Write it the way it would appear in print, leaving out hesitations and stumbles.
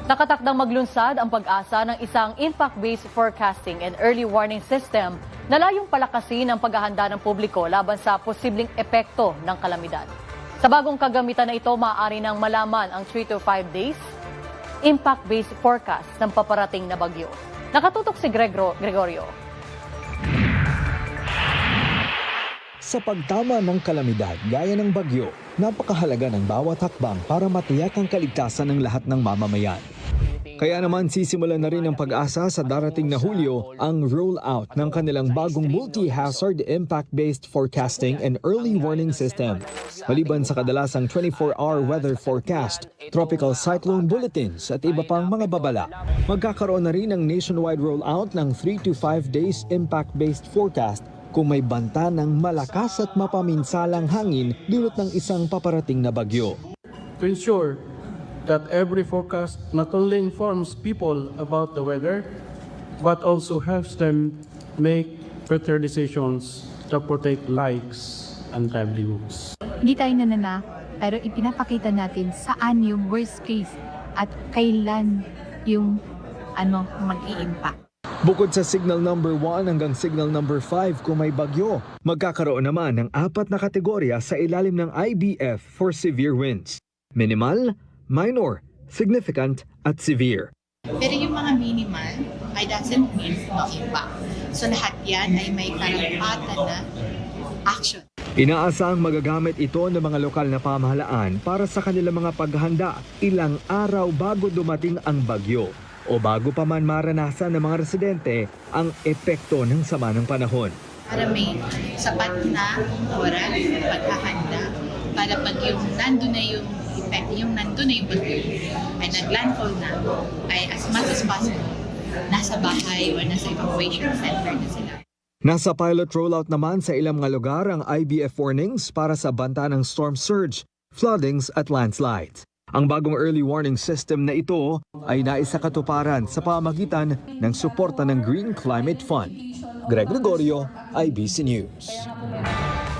Nakatakdang maglunsad ang Pag-asa ng isang impact-based forecasting and early warning system na layong palakasin ang paghahanda ng publiko laban sa posibleng epekto ng kalamidad. Sa bagong kagamitan na ito, maaari nang malaman ang 3 to 5 days impact-based forecast ng paparating na bagyo. Nakatutok si Gregorio. Sa pagtama ng kalamidad gaya ng bagyo, napakahalaga ng bawat hakbang para matiyak ang kaligtasan ng lahat ng mamamayan. Kaya naman sisimulan na rin ng Pag-asa sa darating na Hulyo ang rollout ng kanilang bagong multi-hazard impact-based forecasting and early warning system. Maliban sa kadalasang 24-hour weather forecast, tropical cyclone bulletins at iba pang mga babala, magkakaroon na rin ng nationwide rollout ng 3 to 5 days impact-based forecast kung may banta ng malakas at mapaminsalang hangin dulot ng isang paparating na bagyo. To ensure that every forecast not only informs people about the weather, but also helps them make better decisions to protect lives and livelihoods. Hindi tayo nanana, pero ipinapakita natin saan yung worst case at kailan yung mag-i-impact. Bukod sa signal number 1 hanggang signal number 5 kung may bagyo, magkakaroon naman ng 4 na kategorya sa ilalim ng IBF for severe winds. Minimal, minor, significant, at severe. Pero yung mga minimal, I doesn't mean no impact. So lahat yan ay may karapatan na action. Inaasahang magagamit ito ng mga lokal na pamahalaan para sa kanilang mga paghahanda ilang araw bago dumating ang bagyo o bago pa man maranasan ng mga residente ang epekto ng sama ng panahon. Para may sapat na oras, paghahanda, para pag yung nandun na yung effect, yung nandun na yung bagyo, ay nag-landfall na, ay as much as possible, nasa bahay o nasa evacuation center na sila. Nasa pilot rollout naman sa ilang mga lugar ang IBF warnings para sa banta ng storm surge, floodings at landslides. Ang bagong early warning system na ito ay naisakatuparan sa pamamagitan ng suporta ng Green Climate Fund. Greg Gregorio, IBC News.